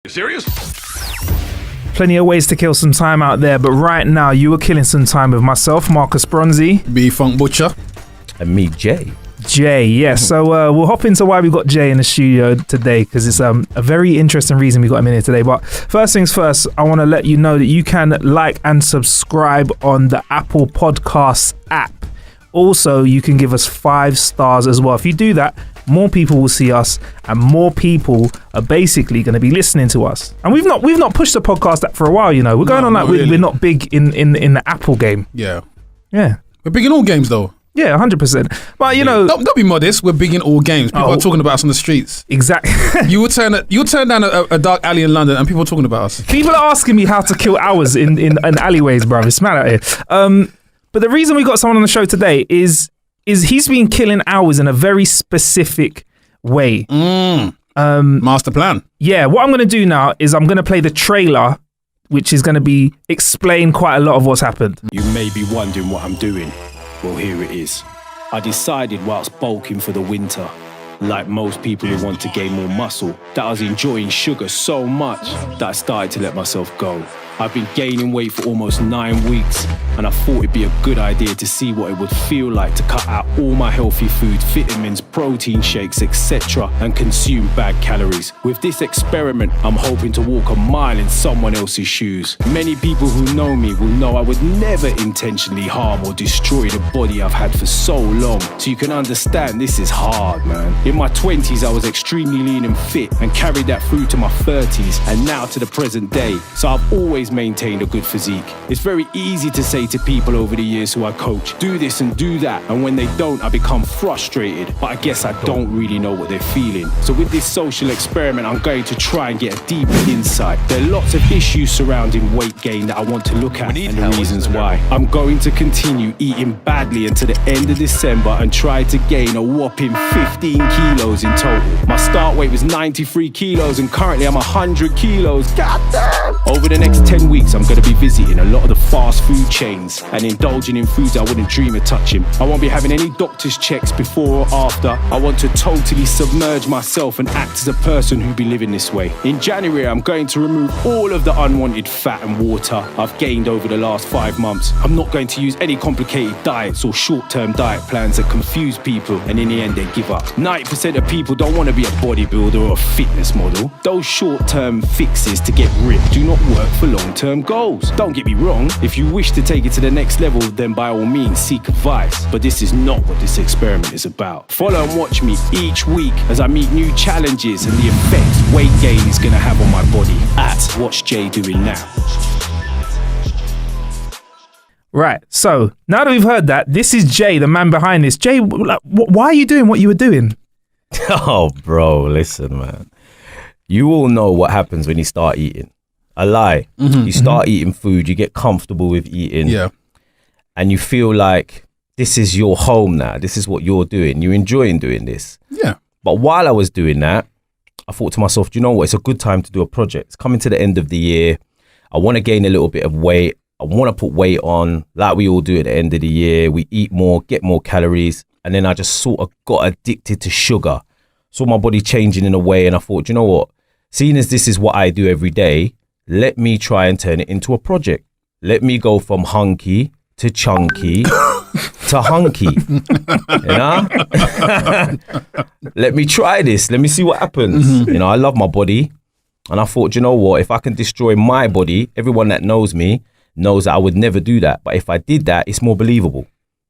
You serious? Plenty of ways to kill some time out there, but right now you are killing some time with myself, Marcus Bronzy, B Funk Butcher, and me, Jay. Jay, yes. So we'll hop into why we got Jay in the studio today, because it's a very interesting reason we got him in here today. But first things first, I want to let you know that you can like and subscribe on the Apple Podcasts app. Also, you can give us 5 stars as well. If you do that, more people will see us, and more people are basically going to be listening to us. And we've not pushed the podcast app for a while, you know. We're going on like we're not big in the Apple game. Yeah. We're big in all games though. Yeah, 100%. But you know, don't be modest. We're big in all games. People are talking about us on the streets. Exactly. you would turn down a dark alley in London, and people are talking about us. People are asking me how to kill hours in alleyways, bro. It's mad out here. But the reason we got someone on the show today is he's been killing hours in a very specific way. Master plan. Yeah, what I'm going to do now is I'm going to play the trailer, which is going to explain quite a lot of what's happened. You may be wondering what I'm doing. Well, here it is. I decided whilst bulking for the winter, like most people who want to gain more muscle, that I was enjoying sugar so much that I started to let myself go. I've been gaining weight for almost 9 weeks, and I thought it'd be a good idea to see what it would feel like to cut out all my healthy food, vitamins, protein shakes, etc., and consume bad calories. With this experiment, I'm hoping to walk a mile in someone else's shoes. Many people who know me will know I would never intentionally harm or destroy the body I've had for so long. So you can understand this is hard, man. In my 20s, I was extremely lean and fit and carried that through to my 30s and now to the present day. So I've always maintained a good physique. It's very easy to say to people over the years who I coach, do this and do that, and when they don't, I become frustrated, but I guess I don't really know what they're feeling. So with this social experiment, I'm going to try and get a deeper insight. There are lots of issues surrounding weight gain that I want to look at and the reasons why. I'm going to continue eating badly until the end of December and try to gain a whopping 15 kilos in total. My start weight was 93 kilos and currently I'm 100 kilos. God damn! Over the next 10 weeks, I'm going to be visiting a lot of the fast food chains and indulging in foods I wouldn't dream of touching. I won't be having any doctor's checks before or after. I want to totally submerge myself and act as a person who'll be living this way. In January, I'm going to remove all of the unwanted fat and water I've gained over the last 5 months. I'm not going to use any complicated diets or short-term diet plans that confuse people and in the end they give up. 90% of people don't want to be a bodybuilder or a fitness model. Those short-term fixes to get ripped do not work for long-term goals. Don't get me wrong, if you wish to take it to the next level, then by all means seek advice. But this is not what this experiment is about. Follow and watch me each week as I meet new challenges and the effects weight gain is going to have on my body at Whatsjaydoingnow. Right, so now that we've heard that, this is Jay, the man behind this. Jay, why are you doing what you were doing? Oh, bro, listen, man. You all know what happens when you start eating. I lie. You start eating food, you get comfortable with eating. Yeah. And you feel like this is your home now. This is what you're doing. You're enjoying doing this. Yeah. But while I was doing that, I thought to myself, do you know what? It's a good time to do a project. It's coming to the end of the year. I want to gain a little bit of weight. I want to put weight on like we all do at the end of the year. We eat more, get more calories. And then I just sort of got addicted to sugar. Saw my body changing in a way. And I thought, do you know what? Seeing as this is what I do every day, let me try and turn it into a project. Let me go from hunky to chunky to hunky. You know? Let me try this. Let me see what happens. You know, I love my body. And I thought, you know what? If I can destroy my body, everyone that knows me knows that I would never do that. But if I did that, it's more believable.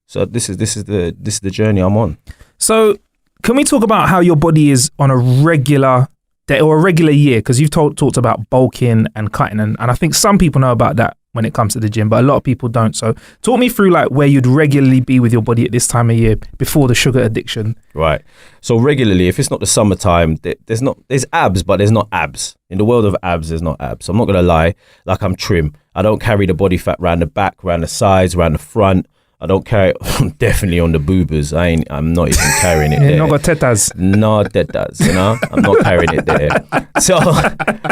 So this is the journey I'm on. So can we talk about how your body is on a regular day or a regular year? Because you've talked about bulking and cutting, and I think some people know about that when it comes to the gym, but a lot of people don't. So talk me through like where you'd regularly be with your body at this time of year before the sugar addiction. Right. So regularly, if it's not the summertime, there's abs, but there's not abs. In the world of abs, there's not abs. So I'm not going to lie, like I'm trim. I don't carry the body fat around the back, around the sides, around the front. I don't carry it definitely on the boobers. I'm not even carrying it there. Not got tetas. No tetas, you know. I'm not carrying it there. So,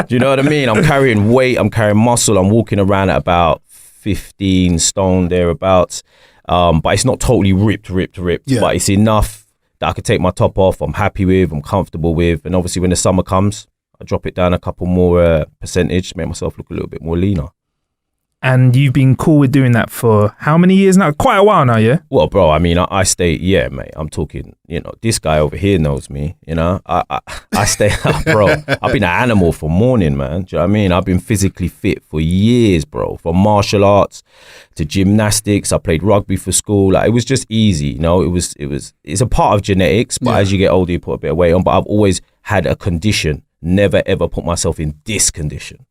do you know what I mean? I'm carrying weight. I'm carrying muscle. I'm walking around at about 15 stone thereabouts. But it's not totally ripped. Yeah. But it's enough that I could take my top off. I'm happy with. I'm comfortable with. And obviously, when the summer comes, I drop it down a couple more percentage, make myself look a little bit more leaner. And you've been cool with doing that for how many years now? Quite a while now, yeah? Well, bro, I mean, I stay, yeah, mate, I'm talking, you know, this guy over here knows me, you know, I stay, bro, I've been an animal for morning, man. Do you know what I mean? I've been physically fit for years, bro, from martial arts to gymnastics. I played rugby for school. Like, it was just easy, you know, it's a part of genetics, but as you get older, you put a bit of weight on. But I've always had a condition, never ever put myself in this condition.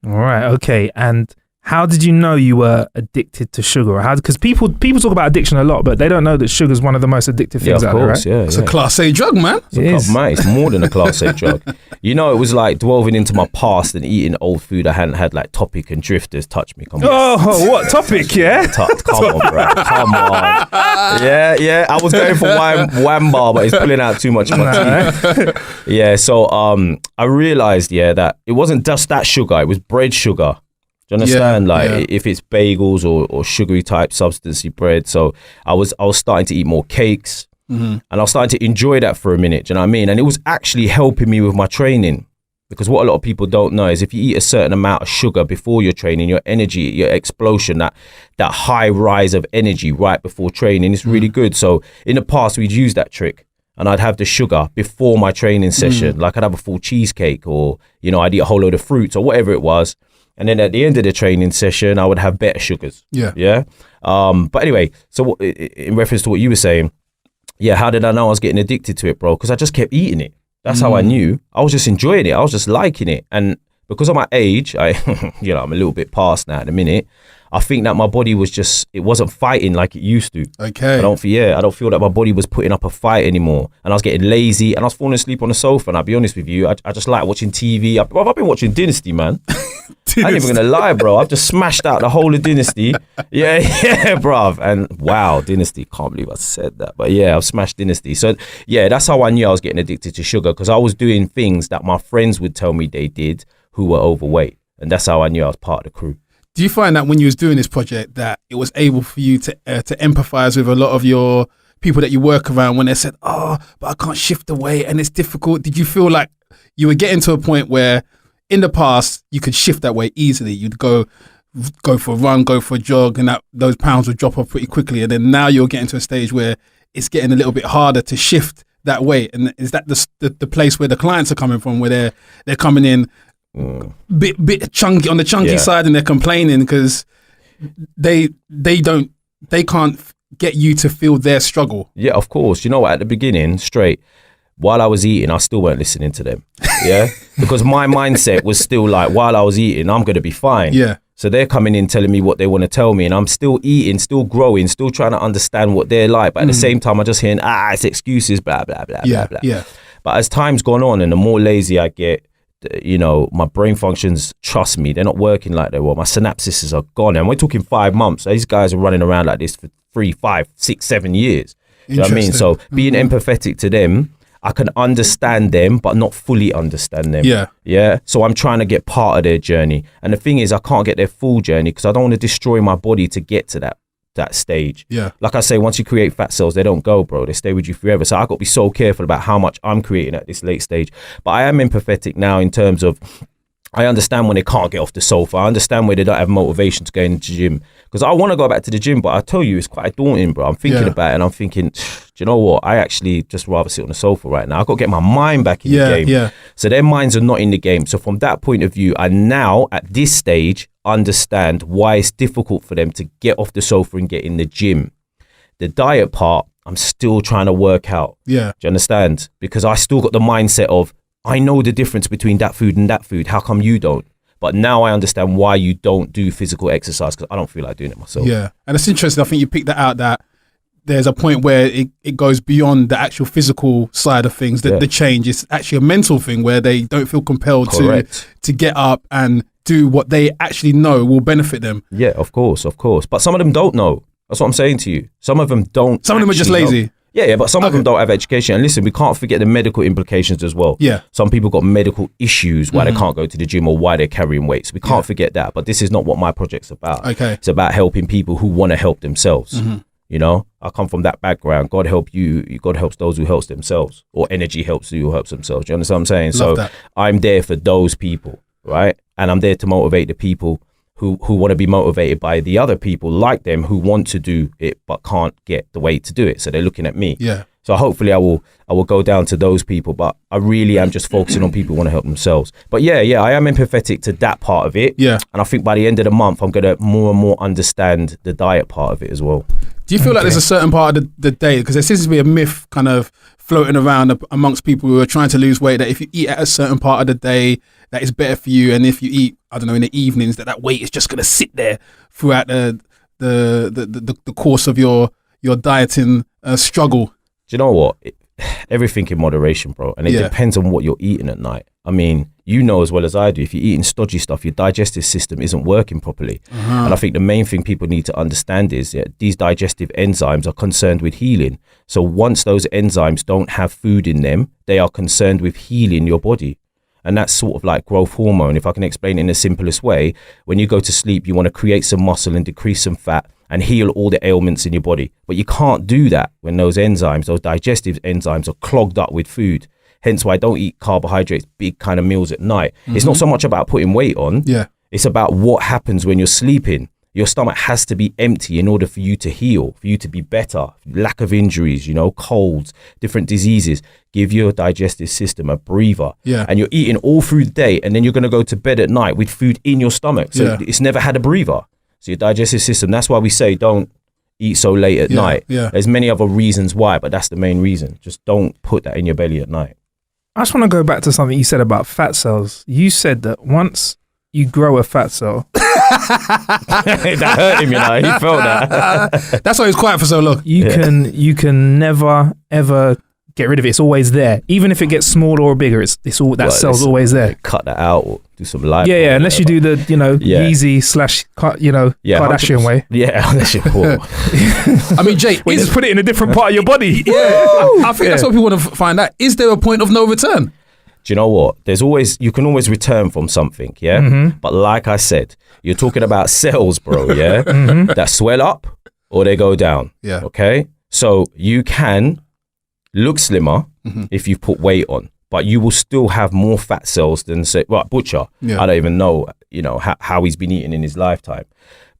All right, okay. And how did you know you were addicted to sugar? Because people talk about addiction a lot, but they don't know that sugar is one of the most addictive things out there, right? It's a Class A drug, man. It's more than a Class A drug. You know, it was like delving into my past and eating old food I hadn't had, like Topic and Drifters. Touch me, come on. Oh, what Topic? Yeah, come on, bro. Come on. Yeah. I was going for wham bar, but it's pulling out too much of my teeth. Yeah. So I realized, that it wasn't just that sugar; it was bread sugar. Do you understand? If it's bagels or sugary type substancey bread. So I was starting to eat more cakes, and I was starting to enjoy that for a minute. Do you know what I mean? And it was actually helping me with my training, because what a lot of people don't know is if you eat a certain amount of sugar before your training, your energy, your explosion, that high rise of energy right before training is really good. So in the past, we'd use that trick. And I'd have the sugar before my training session. Like I'd have a full cheesecake, or, you know, I'd eat a whole load of fruits or whatever it was. And then at the end of the training session, I would have better sugars. Yeah. But anyway, so in reference to what you were saying, how did I know I was getting addicted to it, bro? Because I just kept eating it. That's how I knew. I was just enjoying it. I was just liking it. And because of my age, I'm a little bit past now at the minute. I think that my body it wasn't fighting like it used to. Okay. I don't feel that my body was putting up a fight anymore. And I was getting lazy and I was falling asleep on the sofa. And I'll be honest with you, I just like watching TV. I've been watching Dynasty, man. I ain't even gonna lie, bro. I've just smashed out the whole of Dynasty. Yeah, bruv. And wow, Dynasty. Can't believe I said that. But yeah, I've smashed Dynasty. So yeah, that's how I knew I was getting addicted to sugar, because I was doing things that my friends would tell me they did who were overweight. And that's how I knew I was part of the crew. Do you find that when you was doing this project that it was able for you to empathize with a lot of your people that you work around when they said, oh, but I can't shift the weight and it's difficult? Did you feel like you were getting to a point where in the past you could shift that weight easily? You'd go for a run, go for a jog, and those pounds would drop off pretty quickly. And then now you're getting to a stage where it's getting a little bit harder to shift that weight. And is that the place where the clients are coming from, where they're coming in bit chunky on the chunky side, and they're complaining because they can't get you to feel their struggle? Yeah, of course. You know what, at the beginning, while I was eating, I still weren't listening to them. Yeah. Because my mindset was still like, while I was eating, I'm going to be fine. Yeah. So they're coming in telling me what they want to tell me, and I'm still eating, still growing, still trying to understand what they're like. But at the same time, I'm just hearing, it's excuses, blah, blah, blah, blah, blah. Yeah. But as time's gone on and the more lazy I get, you know, my brain functions, trust me, they're not working like they were. My synapses are gone. And we're talking 5 months. These guys are running around like this for 3, 5, 6, 7 years. You know what I mean? So being empathetic to them, I can understand them, but not fully understand them. Yeah. So I'm trying to get part of their journey. And the thing is, I can't get their full journey because I don't want to destroy my body to get to that stage. Yeah. Like I say, once you create fat cells, they don't go, bro. They stay with you forever. So I got to be so careful about how much I'm creating at this late stage. But I am empathetic now in terms of, I understand when they can't get off the sofa. I understand where they don't have motivation to go into the gym. Because I want to go back to the gym, but I tell you, it's quite daunting, bro. I'm thinking about it and I'm thinking, do you know what? I actually just rather sit on the sofa right now. I've got to get my mind back in the game. Yeah. So their minds are not in the game. So from that point of view, I now, at this stage, understand why it's difficult for them to get off the sofa and get in the gym. The diet part, I'm still trying to work out. Yeah. Do you understand? Because I still got the mindset of, I know the difference between that food and that food. How come you don't? But now I understand why you don't do physical exercise, because I don't feel like doing it myself. Yeah. And it's interesting. I think you picked that out, that there's a point where it goes beyond the actual physical side of things. The change is actually a mental thing where they don't feel compelled to get up and do what they actually know will benefit them. Yeah, of course. But some of them don't know. That's what I'm saying to you. Some of them don't. Some of them are just lazy. Know. Yeah, but some of them don't have education. And listen, we can't forget the medical implications as well. Yeah. Some people got medical issues why they can't go to the gym or why they're carrying weight. So we can't forget that. But this is not what my project's about. Okay. It's about helping people who want to help themselves. You know, I come from that background. God help you. God helps those who helps themselves, or energy helps who helps themselves. Do you understand what I'm saying? Love that. I'm there for those people, right? And I'm there to motivate the people who want to be motivated by the other people like them who want to do it but can't get the way to do it. So they're looking at me. Yeah. So hopefully I will go down to those people, but I really am just focusing on people who want to help themselves. But yeah, I am empathetic to that part of it. Yeah. And I think by the end of the month, I'm going to more and more understand the diet part of it as well. Do you feel like there's a certain part of the day, because there seems to be a myth kind of floating around amongst people who are trying to lose weight, that if you eat at a certain part of the day, that is better for you, and if you eat, I don't know, in the evenings, that weight is just going to sit there throughout the course of your dieting struggle? Do you know what? Everything in moderation, bro. And it depends on what you're eating at night. I mean, you know as well as I do, if you're eating stodgy stuff, your digestive system isn't working properly. And I think the main thing people need to understand is these digestive enzymes are concerned with healing. So once those enzymes don't have food in them, they are concerned with healing your body. And that's sort of like growth hormone. If I can explain it in the simplest way, when you go to sleep, you want to create some muscle and decrease some fat and heal all the ailments in your body. But you can't do that when those enzymes, those digestive enzymes, are clogged up with food. Hence why I don't eat carbohydrates, big kind of meals at night. It's not so much about putting weight on. Yeah. It's about what happens when you're sleeping. Your stomach has to be empty in order for you to heal, for you to be better. Lack of injuries, colds, different diseases. Give your digestive system a breather. Yeah. And you're eating all through the day, and then you're going to go to bed at night with food in your stomach. So it's never had a breather. So your digestive system, that's why we say don't eat so late at night. Yeah. There's many other reasons why, but that's the main reason. Just don't put that in your belly at night. I just want to go back to something you said about fat cells. You said that once you grow a fat cell, that hurt him, he felt that. That's why he was quiet for so long. you can never ever get rid of it. It's always there, even if it gets smaller or bigger. It's all that cell's always there. Cut that out or do some light. Yeah. Unless you do the Yeezy / Kardashian 100%. way. Yeah, unless you're poor. I mean, Jay, You just put it in a different part of your body. I think that's what people want to find out. Is there a point of no return? Do you know what? You can always return from something, yeah? Mm-hmm. But like I said, you're talking about cells, bro, yeah? That swell up or they go down, Yeah. okay? So you can look slimmer if you put weight on, but you will still have more fat cells than, say, Butcher. Yeah. I don't even know, how he's been eating in his lifetime.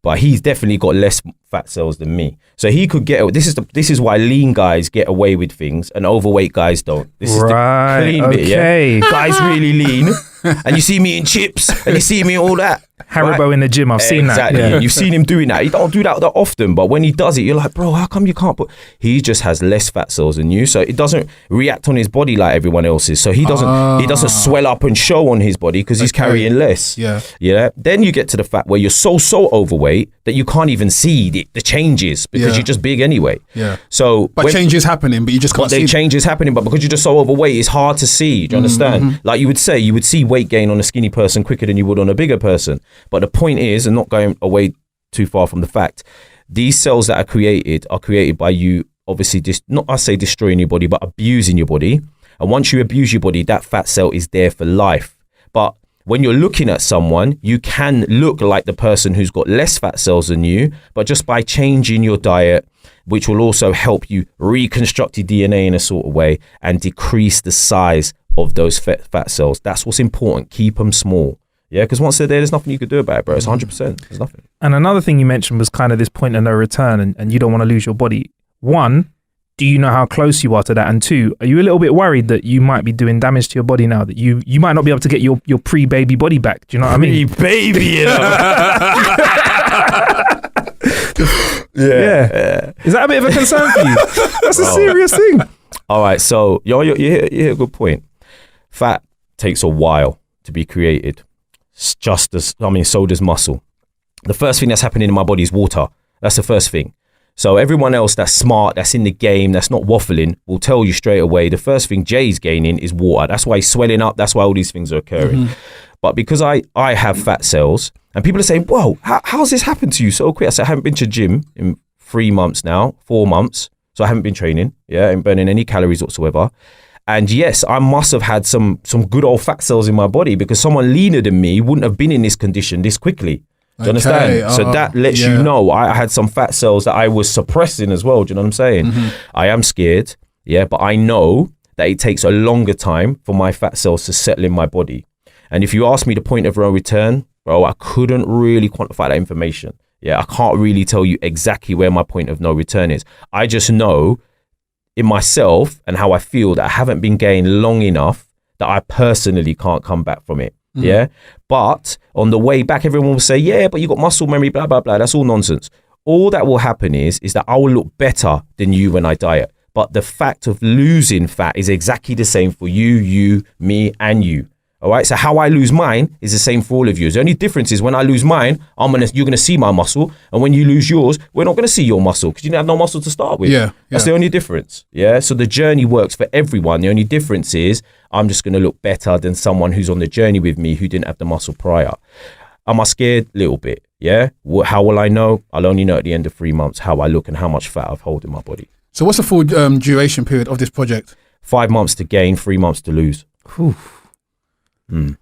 But he's definitely got less fat cells than me. So he could get, this is why lean guys get away with things and overweight guys don't. This is the clean bit, yeah? Guys really lean. And you see me eating chips and you see me all that. Haribo in the gym, I've seen that. Exactly. Yeah. You've seen him doing that. He don't do that often, but when he does it, you're like, bro, how come you can't put... He just has less fat cells than you, so it doesn't react on his body like everyone else's. So he doesn't swell up and show on his body because he's carrying less. Yeah. Yeah. Then you get to the fat where you're so overweight that you can't even see the changes because you're just big anyway. Yeah. So, But change is happening, but you just can't see. Change is happening, but because you're just so overweight, it's hard to see. Do you understand? Like you would see weight gain on a skinny person quicker than you would on a bigger person. But the point is, and not going away too far from the fact, these cells that are created by you, obviously, not I say destroying your body, but abusing your body. And once you abuse your body, that fat cell is there for life. But when you're looking at someone, you can look like the person who's got less fat cells than you, but just by changing your diet, which will also help you reconstruct your DNA in a sort of way and decrease the size of those fat cells. That's what's important. Keep them small. Yeah, because once they're there, there's nothing you could do about it, bro. It's 100%. There's nothing. And another thing you mentioned was kind of this point of no return, and you don't want to lose your body. One, do you know how close you are to that? And two, are you a little bit worried that you might be doing damage to your body now, that you might not be able to get your pre-baby body back? Do you know what I mean? Pre-baby, Yeah. Is that a bit of a concern for you? That's a serious thing. All right, so you hit a good point. Fat takes a while to be created. So does muscle. The first thing that's happening in my body is water. That's the first thing. So everyone else that's smart, that's in the game, that's not waffling, will tell you straight away, the first thing Jay's gaining is water. That's why he's swelling up. That's why all these things are occurring. But because I have fat cells, and people are saying, whoa, how's this happened to you so quick? I said, I haven't been to gym in 4 months. So I haven't been training, and burning any calories whatsoever. And yes, I must have had some good old fat cells in my body because someone leaner than me wouldn't have been in this condition this quickly. Do you understand? So that lets you know I had some fat cells that I was suppressing as well. Do you know what I'm saying? I am scared, but I know that it takes a longer time for my fat cells to settle in my body. And if you ask me the point of no return, bro, I couldn't really quantify that information. I can't really tell you exactly where my point of no return is. I just know in myself and how I feel that I haven't been gaining long enough that I personally can't come back from it. But on the way back, everyone will say, but you got muscle memory, blah, blah, blah. That's all nonsense. All that will happen is that I will look better than you when I diet. But the fact of losing fat is exactly the same for you, me, and you. All right. So how I lose mine is the same for all of you. The only difference is when I lose mine, you're gonna see my muscle, and when you lose yours, we're not gonna see your muscle because you didn't have no muscle to start with. That's the only difference. So the journey works for everyone. The only difference is I'm just gonna look better than someone who's on the journey with me who didn't have the muscle prior. Am I scared? A little bit. How will I know? I'll only know at the end of 3 months how I look and how much fat I've hold in my body. So what's the full duration period of this project? 5 months to gain, 3 months to lose.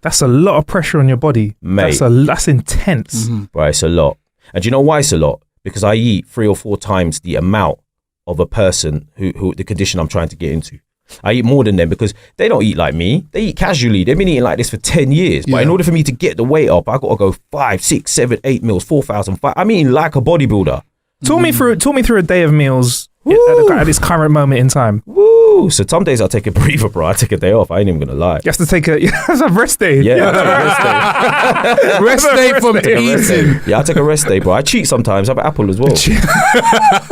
That's a lot of pressure on your body, mate. That's intense. Right, it's a lot. And do you know why it's a lot? Because I eat 3 or 4 times the amount of a person who the condition I'm trying to get into. I eat more than them because they don't eat like me. They eat casually. They've been eating like this for 10 years. But in order for me to get the weight up, I got to go 5, 6, 7, 8 meals, 4,000. I'm eating like a bodybuilder. Talk me through a day of meals at this current moment in time. Woo! So some days I take a breather, bro. I take a day off. I ain't even gonna lie. You have to take a rest day. Rest day from eating. Yeah, I take a rest day, bro. I cheat sometimes. I have an apple as well.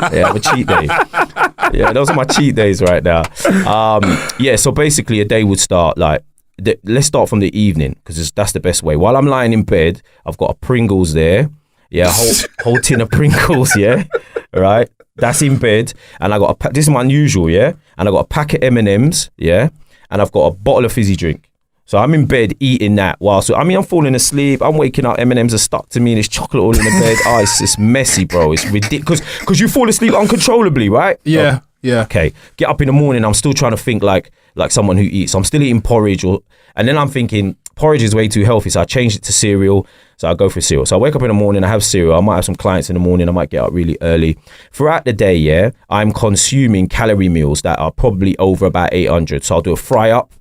I have a cheat day. Those are my cheat days right now. So basically a day would start like, let's start from the evening because that's the best way. While I'm lying in bed, I've got a Pringles there. Whole tin of Pringles, right? That's in bed, and I got this is my unusual, and I got a pack of M&Ms, and I've got a bottle of fizzy drink. So I'm in bed eating that I'm falling asleep. I'm waking up, M&Ms are stuck to me, and there's chocolate all in the bed. It's messy, bro. It's ridiculous because you fall asleep uncontrollably, right? Yeah. Okay. Get up in the morning. I'm still trying to think like someone who eats. I'm still eating porridge, and then I'm thinking porridge is way too healthy, so I changed it to cereal. So I go for cereal. So I wake up in the morning, I have cereal. I might have some clients in the morning. I might get up really early. Throughout the day, I'm consuming calorie meals that are probably over about 800. So I'll do a fry up.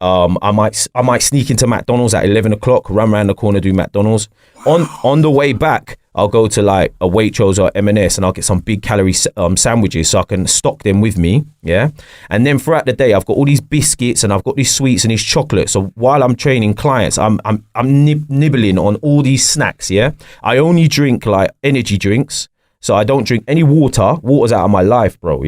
I might sneak into McDonald's at 11 o'clock, run around the corner, do McDonald's. On the way back, I'll go to like a Waitrose or M&S and I'll get some big calorie sandwiches so I can stock them with me. And then throughout the day, I've got all these biscuits and I've got these sweets and these chocolates. So while I'm training clients, I'm nibbling on all these snacks. I only drink like energy drinks. So I don't drink any water. Water's out of my life, bro,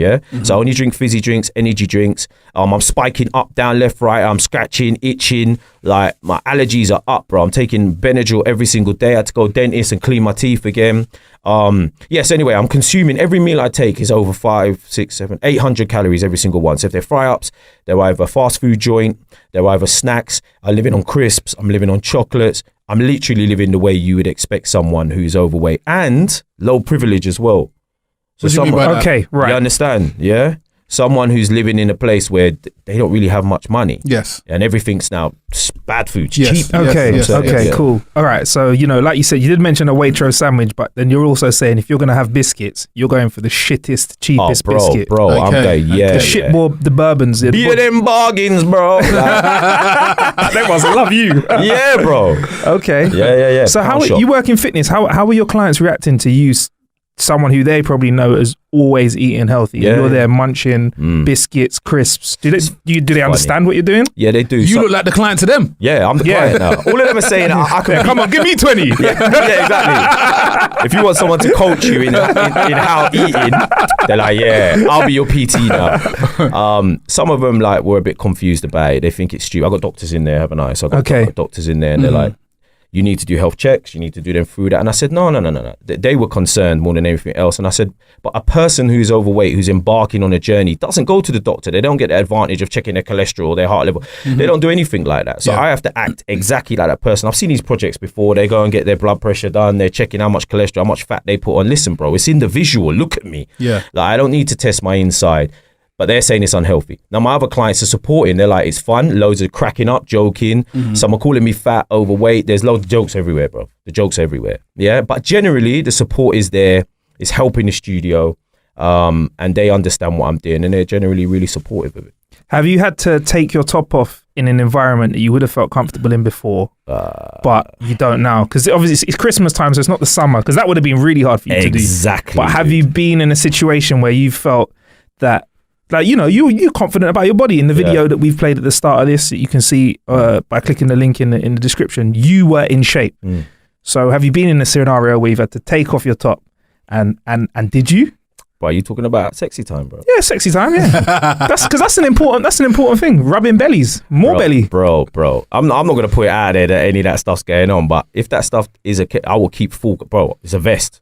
So I only drink fizzy drinks, energy drinks. I'm spiking up, down, left, right. I'm scratching, itching. Like, my allergies are up, bro. I'm taking Benadryl every single day. I had to go dentist and clean my teeth again. So anyway, I'm consuming, every meal I take is over 5, 6, 7, 800 calories every single one. So if they're fry-ups, they're either fast food joint, they're either snacks. I'm living on crisps. I'm living on chocolates. I'm literally living the way you would expect someone who's overweight and low privilege as well. So okay, right. You understand? Someone who's living in a place where they don't really have much money. Yes. And everything's now bad food, yes. cheap. Okay, cool. All right. So, like you said, you did mention a Waitrose sandwich, but then you're also saying if you're going to have biscuits, you're going for the shittest, cheapest biscuit. Bro, I'm going, the shit more, the bourbons. Beer them bargains, bro. They must love you. Yeah, bro. Okay. Yeah. So how you work in fitness? How are your clients reacting to you? Someone who they probably know as always eating healthy. You're there munching biscuits, crisps. Do they understand what you're doing? Yeah, they do. You look like the client to them. Yeah, I'm the client now. All of them are saying, I can come on, give me 20. Yeah, exactly. If you want someone to coach you in how eating, they're like, I'll be your PT now. Some of them like were a bit confused about it. They think it's stupid. I got doctors in there, haven't I? So I got doctors in there, and they're like, you need to do health checks, you need to do them through that. And I said, no. They were concerned more than anything else. And I said, but a person who's overweight, who's embarking on a journey, doesn't go to the doctor. They don't get the advantage of checking their cholesterol, their heart level. They don't do anything like that. So I have to act exactly like that person. I've seen these projects before. They go and get their blood pressure done. They're checking how much cholesterol, how much fat they put on. Listen, bro, it's in the visual. Look at me. Yeah. Like, I don't need to test my inside. but they're saying it's unhealthy. Now my other clients are supporting. They're like, it's fun. Loads of cracking up, joking. Some are calling me fat, overweight. There's loads of jokes everywhere, bro. The jokes everywhere. Yeah. But generally the support is there. It's helping the studio. And they understand what I'm doing and they're generally really supportive of it. Have you had to take your top off in an environment that you would have felt comfortable in before, but you don't now? Because obviously it's Christmas time, so it's not the summer, because that would have been really hard for you to do. Exactly. But have you been in a situation where you felt that, like, you know, you're confident about your body? In the video that we've played at the start of this, you can see by clicking the link in the description, you were in shape. So have you been in a scenario where you've had to take off your top and did you? Bro, are you talking about sexy time, bro? Yeah, sexy time, yeah. That's an important thing. Rubbing bellies, more belly. Bro. I'm not going to put it out there that any of that stuff's going on, but if that stuff is I will keep full, bro, it's a vest.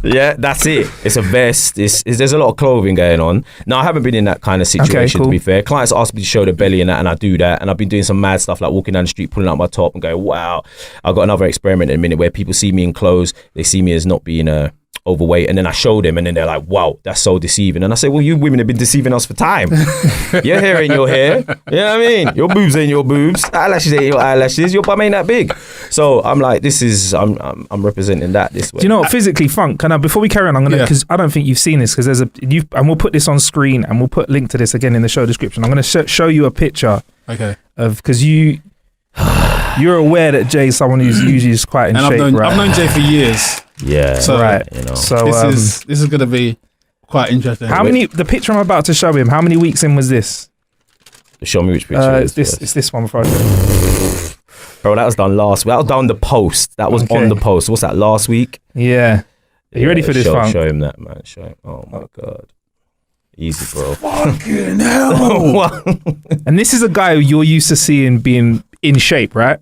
Yeah, that's it. It's a vest. There's a lot of clothing going on. Now, I haven't been in that kind of situation, to be fair. Clients ask me to show the belly and that, and I do that. And I've been doing some mad stuff like walking down the street, pulling out my top and going, wow. I've got another experiment in a minute where people see me in clothes. They see me as not being overweight, and then I show them and then they're like, wow, that's so deceiving. And I say, well, you women have been deceiving us for time. Your hair ain't your hair. You know what I mean? Your boobs ain't your boobs. Eyelashes ain't your eyelashes. Your bum ain't that big. So I'm like, I'm representing that this way. Do you know what, physically, Funk, before we carry on, I'm gonna, because I don't think you've seen this, because and we'll put this on screen and we'll put a link to this again in the show description. I'm gonna show you a picture of, because you're aware that Jay's someone who's usually is quite in shape, right? I've known Jay for years. Yeah. So, right. You know. So this is going to be quite interesting. The picture I'm about to show him, how many weeks in was this? Show me which picture it's this one, bro. Bro, that was done last week. That was done the post. That was on the post. What's that, last week? Yeah. Are you ready for this, Funk? Show him that, man. Show him. Oh my God. Easy, bro. Fucking hell. And this is a guy who you're used to seeing being in shape, right?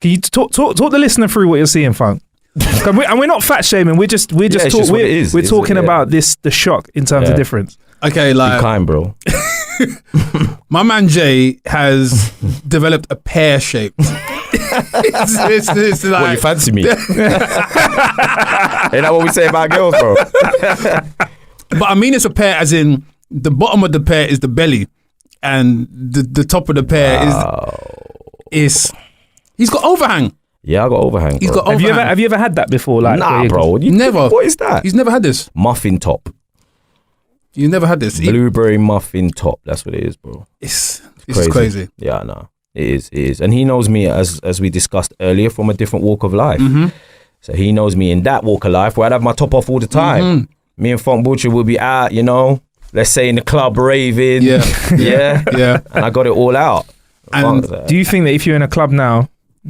Can you talk the listener through what you're seeing, Funk? And we're not fat shaming. We're talking about the shock in terms of difference. Okay, like, be kind, bro. My man Jay has developed a pear shape. It's like, What, you fancy me? Ain't that what we say about girls, bro? But I mean, it's a pear as in the bottom of the pear is the belly, and the top of the pear is he's got overhang. Yeah, I got overhang. He's got Have overhang. you ever had that before? Like, Nah, bro. Never. What is that? He's never had this. Muffin top. You never had this. Blueberry muffin top. That's what it is, bro. This is crazy. Yeah, I know. It is. And he knows me, as we discussed earlier, from a different walk of life. So he knows me in that walk of life where I'd have my top off all the time. Me and Funk Butcher will be out, you know, let's say in the club raving. Yeah. And I got it all out. And do you think that if you're in a club now,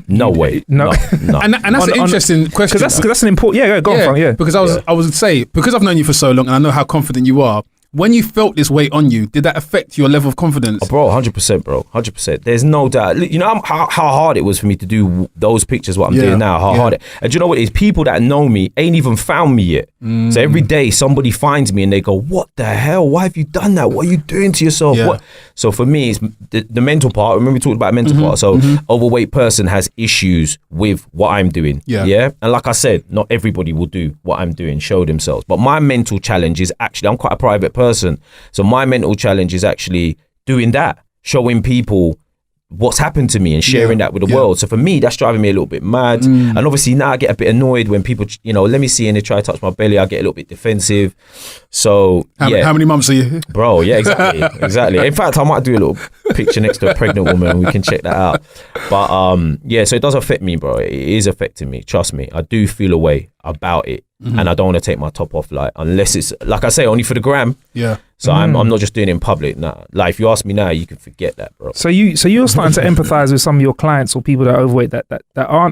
no way. No. And that's an interesting question. Because that's an important. Yeah, go on, Funk. Yeah. Because I was say, because I've known you for so long and I know how confident you are. When you felt this weight on you, did that affect your level of confidence? Oh, bro, 100%, bro. 100%. There's no doubt. You know how hard it was for me to do those pictures, what I'm doing now, how hard it. And do you know what it is? People that know me ain't even found me yet. So every day somebody finds me and they go, what the hell? Why have you done that? What are you doing to yourself? Yeah. What? So for me, it's the mental part. Remember we talked about mental part. So overweight person has issues with what I'm doing. Yeah. And like I said, not everybody will do what I'm doing, show themselves. But my mental challenge is actually, I'm quite a private person. So my mental challenge is actually doing that, showing people what's happened to me and sharing that with the world. So for me, that's driving me a little bit mad. And obviously now I get a bit annoyed when people, you know, let me see, and they try to touch my belly. I get a little bit defensive. So how many months are you? Bro, yeah, exactly. In fact, I might do a little picture next to a pregnant woman. We can check that out. But so it does affect me, bro. It is affecting me. Trust me. I do feel a way about it. And I don't want to take my top off, like, unless it's, like I say, only for the gram. Yeah. So I'm not just doing it in public. Nah. Like, if you ask me now, you can forget that, bro. So you're starting to empathize with some of your clients or people that are overweight that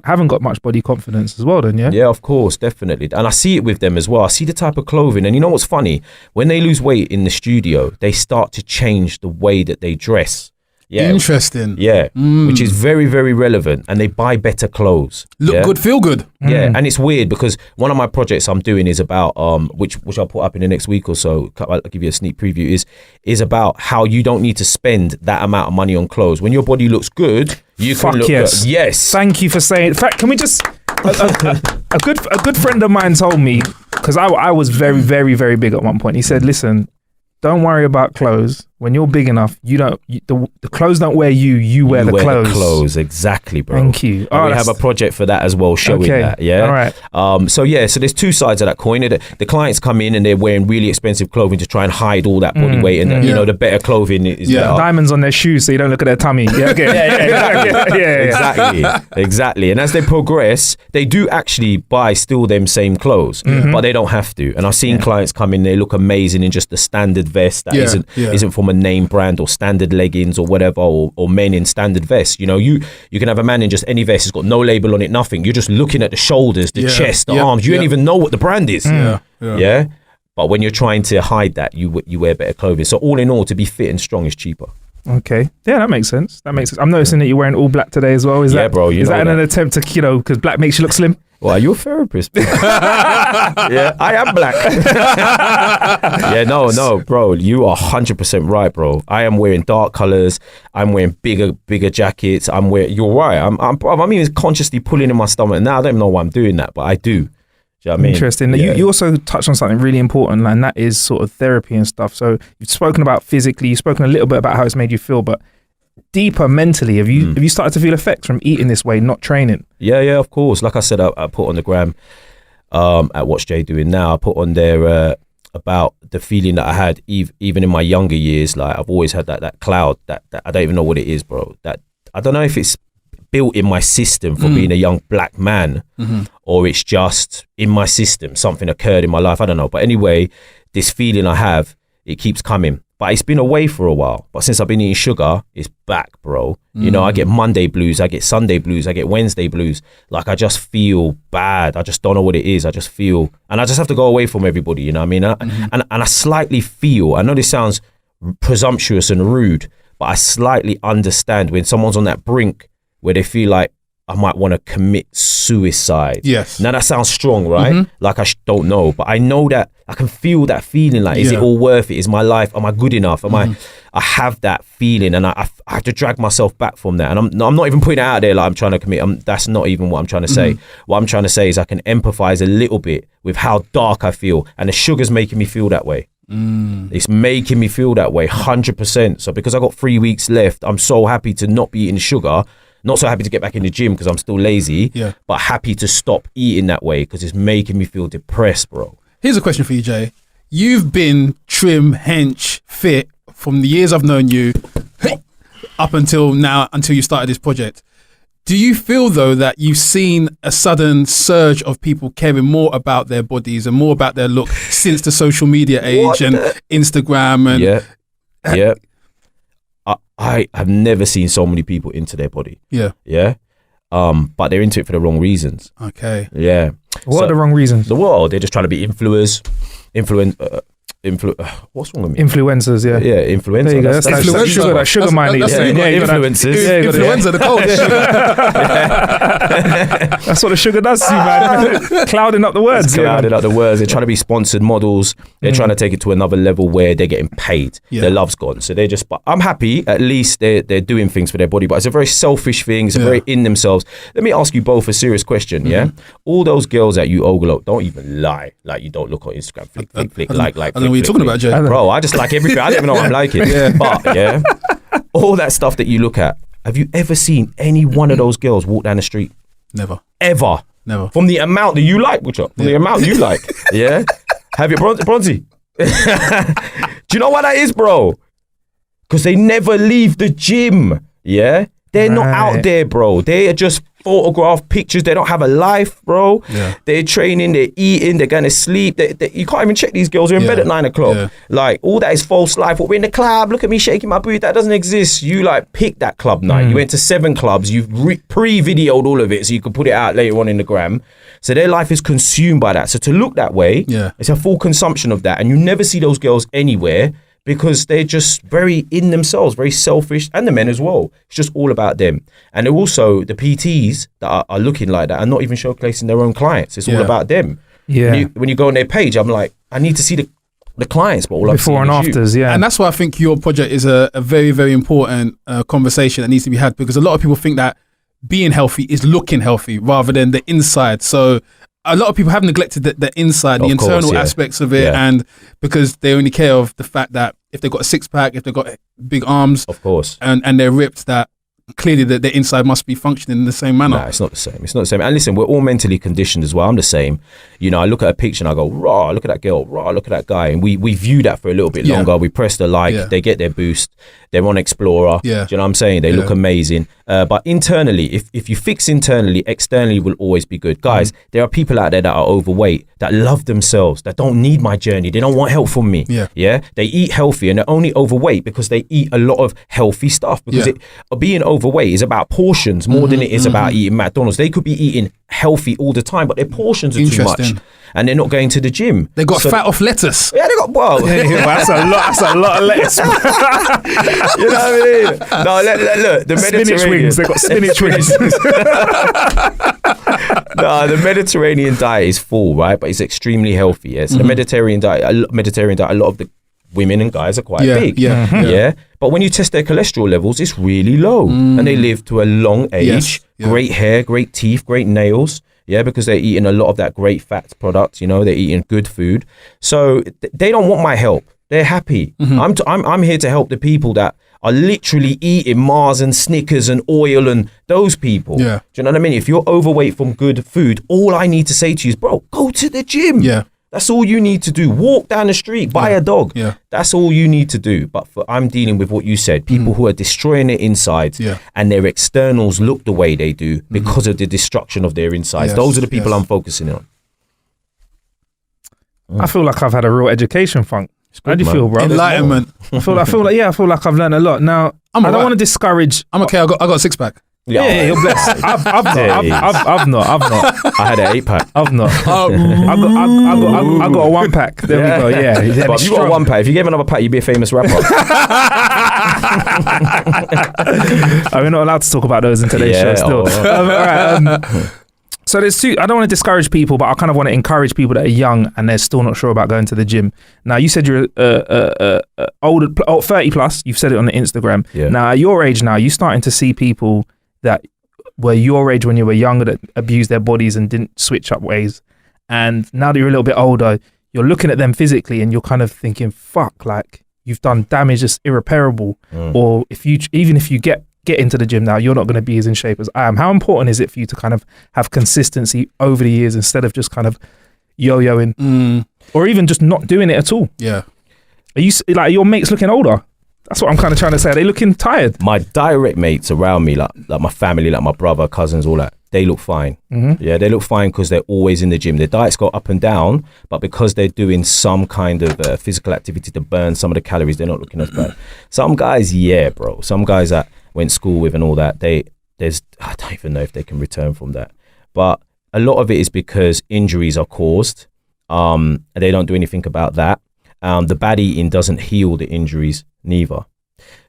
haven't got much body confidence as well, then, yeah? Yeah, of course, definitely. And I see it with them as well. I see the type of clothing. And you know what's funny? When they lose weight in the studio, they start to change the way that they dress. Yeah. Interesting. Yeah. Which is very, very relevant. And they buy better clothes. Look good, feel good. Yeah. And it's weird because one of my projects I'm doing is about, which I'll put up in the next week or so, I'll give you a sneak preview, is about how you don't need to spend that amount of money on clothes. When your body looks good, you can look good. Yes. Thank you for saying. In fact, can we just... a good friend of mine told me because I was very, very, very big at one point. He said, listen, don't worry about clothes. When you're big enough, the clothes don't wear you. You wear the clothes. Exactly, bro. Thank you. And we have a project for that as well, showing that. Yeah. All right. So there's two sides of that coin. The clients come in and they're wearing really expensive clothing to try and hide all that body weight, and the better clothing is better. Diamonds on their shoes so you don't look at their tummy. Yeah. Okay. Exactly. And as they progress, they do actually buy still them same clothes, but they don't have to. And I've seen clients come in, they look amazing in just the standard vest that isn't from a name brand, or standard leggings or whatever, or men in standard vests. You can have a man in just any vest. It's got no label on it, nothing. You're just looking at the shoulders, the chest, the arms. You don't even know what the brand is. Yeah. But when you're trying to hide that, you wear better clothing. So all in all, to be fit and strong is cheaper. Okay. Yeah, that makes sense. I'm noticing that you're wearing all black today as well. Is that an attempt to, because black makes you look slim? Well, are you a therapist? Yeah, I am black. Yeah, no, bro. You are 100% right, bro. I am wearing dark colors. I'm wearing bigger jackets. You're right. I'm even consciously pulling in my stomach. Now I don't even know why I'm doing that, but I do. Do you know what I mean? Interesting. Yeah. You also touched on something really important, and that is sort of therapy and stuff. So you've spoken about physically, you've spoken a little bit about how it's made you feel, but deeper mentally, have you started to feel effects from eating this way, not training? Yeah, of course. Like I said, I put on the gram at Whatsjaydoingnow, I put on there about the feeling that I had even in my younger years. Like I've always had that cloud that I don't even know what it is, bro. That I don't know if it's built in my system for being a young black man, or it's just in my system. Something occurred in my life. I don't know. But anyway, this feeling I have, it keeps coming. But it's been away for a while. But since I've been eating sugar, it's back, bro. I get Monday blues, I get Sunday blues, I get Wednesday blues. Like I just feel bad. I just don't know what it is. I just feel, and I just have to go away from everybody, you know what I mean? And I slightly feel, I know this sounds presumptuous and rude, but I slightly understand when someone's on that brink where they feel like I might want to commit suicide. Yes. Now that sounds strong, right? Like I don't know, but I know that I can feel that feeling. Like, is it all worth it? Is my life? Am I good enough? I have that feeling, and I have to drag myself back from that. And I'm not even putting it out there like I'm trying to commit. That's not even what I'm trying to say. What I'm trying to say is I can empathize a little bit with how dark I feel, and the sugar's making me feel that way. It's making me feel that way 100%. So because I got 3 weeks left, I'm so happy to not be eating sugar. Not so happy to get back in the gym because I'm still lazy, but happy to stop eating that way because it's making me feel depressed, bro. Here's a question for you, Jay. You've been trim, hench, fit from the years I've known you up until now, until you started this project. Do you feel, though, that you've seen a sudden surge of people caring more about their bodies and more about their look since the social media age and Instagram? And Yeah. I have never seen so many people into their body. Yeah. But they're into it for the wrong reasons. Okay. Yeah. What are the wrong reasons? They're just trying to be what's wrong with me? Influencers, yeah. Yeah, influencer. There you go. That's Influencer. Sugar mind. Influencers. Influenza, the cold. That's what the sugar does to you, man. Clouding up the words. Clouding up the words. They're trying to be sponsored models. They're trying to take it to another level where they're getting paid. Their love's gone. So but I'm happy. At least they're doing things for their body. But it's a very selfish thing. It's a very in themselves. Let me ask you both a serious question. Yeah. All those girls that you ogle, don't even lie. Like you don't look on Instagram. Flick. I don't know what you're talking about, Jay. Bro, I just like everything. I don't even know what I'm liking. But all that stuff that you look at, have you ever seen any one of those girls walk down the street? Never. Ever. Never. From the amount that you like, Butcher. From the amount you like. Yeah. Have you, Bronzy? Do you know what that is, bro? Because they never leave the gym. Yeah. They're not out there, bro. They are just photograph pictures. They don't have a life, bro. They're training, they're eating, they're going to sleep. You can't even check these girls. They're in bed at 9 o'clock. Like, all that is false life. We're in the club. Look at me shaking my booty. That doesn't exist. You like picked that club night. You went to 7 clubs. You've pre-videoed all of it so you could put it out later on in the gram. So their life is consumed by that. So to look that way, it's a full consumption of that. And you never see those girls anywhere, because they're just very in themselves, very selfish, and the men as well. It's just all about them. And they're also, the PTs that are looking like that are not even showcasing their own clients. It's all about them. Yeah. When you go on their page, I'm like, I need to see the clients, but all I'm seeing before and afters, you. And that's why I think your project is a very, very important conversation that needs to be had, because a lot of people think that being healthy is looking healthy rather than the inside. So a lot of people have neglected the inside, the Of course, internal yeah. aspects of it, Yeah. and because they only care of the fact that if they've got a six pack, if they've got big arms, Of course. and they're ripped, that clearly that their inside must be functioning in the same manner. No, it's not the same. It's not the same. And listen, we're all mentally conditioned as well. I'm the same. You know, I look at a picture and I go, raw, look at that girl, raw, look at that guy. And we view that for a little bit Yeah. longer. We press the like, Yeah. they get their boost. They're on Explorer. Yeah. Do you know what I'm saying? They Yeah. look amazing. But internally, if you fix internally, externally will always be good. Guys, there are people out there that are overweight, that love themselves, that don't need my journey. They don't want help from me. Yeah. Yeah. They eat healthy and they're only overweight because they eat a lot of healthy stuff. Because being overweight is about portions more than it is about eating McDonald's. They could be eating healthy all the time, but their portions are too much. Interesting. And they're not going to the gym. They got So- fat off lettuce. Yeah, they got, well, Yeah, that's a lot. That's a lot of lettuce. you know what I mean? No, look, the Spinach Mediterranean. wings. They got spinach wings. No, the Mediterranean diet is full, right? But it's extremely healthy. Yeah? So the Mediterranean diet, a lot of the women and guys are quite big. Yeah. But when you test their cholesterol levels, it's really low. And they live to a long age. Yes, yeah. Great hair, great teeth, great nails. Yeah, because they're eating a lot of that great fat product, you know, they're eating good food. So they don't want my help. They're happy. I'm here to help the people that are literally eating Mars and Snickers and oil and those people. Yeah. Do you know what I mean? If you're overweight from good food, all I need to say to you is, bro, go to the gym. Yeah. That's all you need to do. Walk down the street, buy a dog. Yeah. That's all you need to do. But I'm dealing with what you said, people who are destroying their insides Yeah. and their externals look the way they do because of the destruction of their insides. Yes, Those are the people yes. I'm focusing on. I feel like I've had a real education funk. How do you man. feel, bro? Enlightenment. I feel like I've learned a lot. Now, I'm I don't alright. want to discourage. I'm okay. I got a six pack. Yeah, you're blessed. I've not. I had an 8-pack. I've not. Oh, I got a 1-pack. There we go. Yeah. But if you got a Strong. 1-pack, if you gave another pack, you'd be a famous rapper. We're not allowed to talk about those in today's show Yeah, still. All right, so there's two. I don't want to discourage people, but I kind of want to encourage people that are young and they're still not sure about going to the gym. Now, you said you're older, 30 plus. You've said it on the Instagram. Yeah. Now, at your age now, you're starting to see people that were your age when you were younger that abused their bodies and didn't switch up ways. And now that you're a little bit older, you're looking at them physically and you're kind of thinking, fuck, like you've done damage that's irreparable. Or if you get into the gym now, you're not going to be as in shape as I am. How important is it for you to kind of have consistency over the years instead of just kind of yo-yoing or even just not doing it at all? yeah. Are you like your mates looking older? That's what I'm kind of trying to say. Are they looking tired? My direct mates around me, like my family, like my brother, cousins, all that, they look fine. Yeah, they look fine because they're always in the gym. Their diets go up and down, but because they're doing some kind of physical activity to burn some of the calories, they're not looking as bad. Some guys, yeah, bro. Some guys that went to school with and all that, I don't even know if they can return from that. But a lot of it is because injuries are caused. And they don't do anything about that. The bad eating doesn't heal the injuries neither.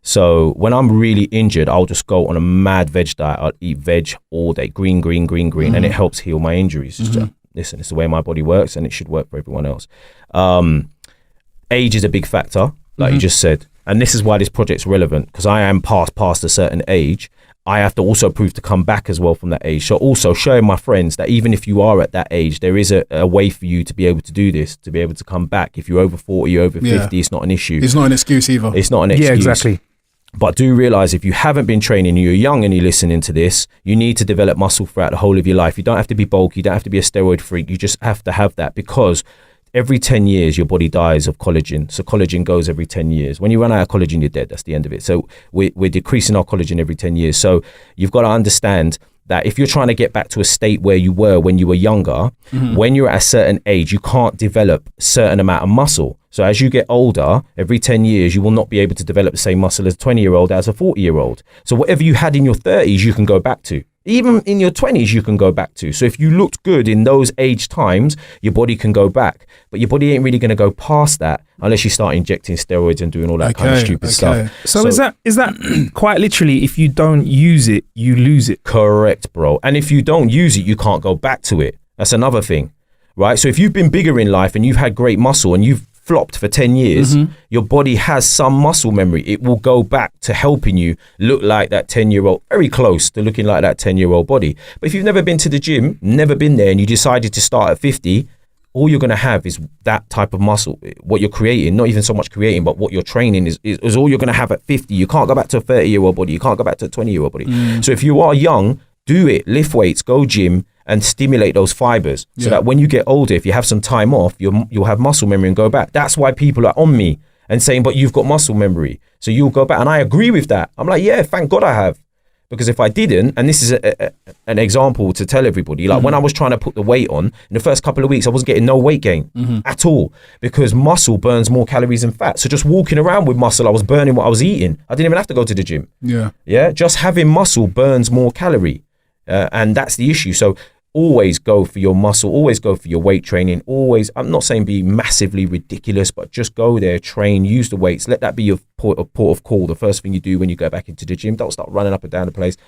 So when I'm really injured, I'll just go on a mad veg diet. I'll eat veg all day, green, and it helps heal my injuries. Listen, it's the way my body works and it should work for everyone else. Age is a big factor, like you just said. And this is why this project's relevant, because I am past a certain age. I have to also prove to come back as well from that age. So also showing my friends that even if you are at that age, there is a way for you to be able to do this, to be able to come back. If you're over 40, over 50, it's not an issue. It's not an excuse either. It's not an excuse. Yeah, exactly. But do realize if you haven't been training, you're young and you're listening to this, you need to develop muscle throughout the whole of your life. You don't have to be bulky. You don't have to be a steroid freak. You just have to have that, because every 10 years, your body dies of collagen. So collagen goes every 10 years. When you run out of collagen, you're dead. That's the end of it. So we're decreasing our collagen every 10 years. So you've got to understand that if you're trying to get back to a state where you were when you were younger, when you're at a certain age, you can't develop a certain amount of muscle. So as you get older, every 10 years, you will not be able to develop the same muscle as a 20-year-old as a 40-year-old. So whatever you had in your 30s, you can go back to. Even in your 20s, you can go back to. So if you looked good in those age times, your body can go back. But your body ain't really going to go past that unless you start injecting steroids and doing all that kind of stupid stuff. So is that quite literally, if you don't use it, you lose it? Correct, bro. And if you don't use it, you can't go back to it. That's another thing, right? So if you've been bigger in life and you've had great muscle and you've flopped for 10 years, your body has some muscle memory. It will go back to helping you look like that 10-year-old, very close to looking like that 10-year-old body. But if you've never been to the gym, never been there, and you decided to start at 50, all you're going to have is that type of muscle. What you're creating, not even so much creating, but what you're training is all you're going to have at 50. You can't go back to a 30-year-old body. You can't go back to a 20-year-old body. So if you are young, do it, lift weights, go gym, and stimulate those fibers so that when you get older, if you have some time off, you'll have muscle memory and go back. That's why people are on me and saying, but you've got muscle memory, so you'll go back. And I agree with that. I'm like, yeah, thank God I have. Because if I didn't, and this is an example to tell everybody, like when I was trying to put the weight on, in the first couple of weeks, I wasn't getting no weight gain at all, because muscle burns more calories than fat. So just walking around with muscle, I was burning what I was eating. I didn't even have to go to the gym. Yeah. Just having muscle burns more calorie. And that's the issue. So always go for your muscle, always go for your weight training, always, I'm not saying be massively ridiculous, but just go there, train, use the weights, let that be your port of call, the first thing you do when you go back into the gym. Don't start running up and down the place,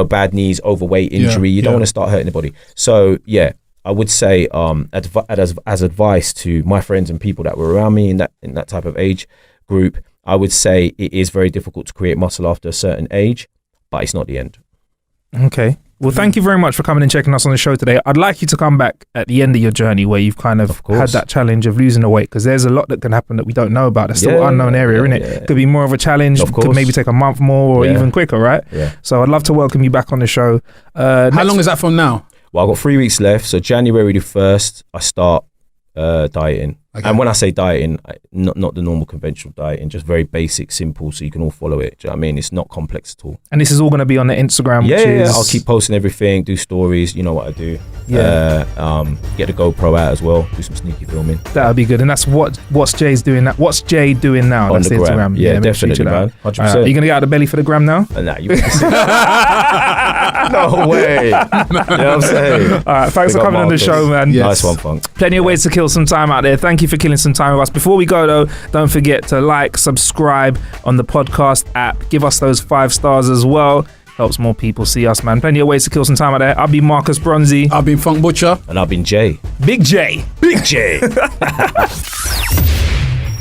bad knees, overweight, injury, you don't want to start hurting the body. So yeah, I would say as advice to my friends and people that were around me in that type of age group, I would say it is very difficult to create muscle after a certain age, but it's not the end. Okay. Well, thank you very much for coming and checking us on the show today. I'd like you to come back at the end of your journey where you've kind of had that challenge of losing the weight, because there's a lot that can happen that we don't know about. That's still an unknown area, isn't it? Yeah. Could be more of a challenge. Could maybe take a month more or even quicker, right? Yeah. So I'd love to welcome you back on the show. How long is that from now? Well, I've got 3 weeks left. So January the 1st, I start dieting. Okay. And when I say dieting, not the normal conventional dieting, just very basic, simple, so you can all follow it. Do you know what I mean? It's not complex at all. And this is all going to be on the Instagram. Yeah, I'll keep posting everything, do stories. You know what I do. Yeah. Get the GoPro out as well. Do some sneaky filming. That'll be good. And that's what's Jay's doing. What's Jay doing now? On that's the Instagram. Yeah, definitely, man. 100%. Are you going to get out of the belly for the gram now? Nah, you no way. You know what I'm saying? All right, thanks for coming on the show, man. Yes. Nice one, Funk. Plenty of ways to kill some time out there. Thank you for killing some time with us. Before we go though, don't forget to like, subscribe on the podcast app. Give us those 5 stars as well. Helps more people see us, man. Plenty of ways to kill some time out there. I've been Marcus Bronzy. I've been Funk Butcher. And I've been Jay. Big J. Big J.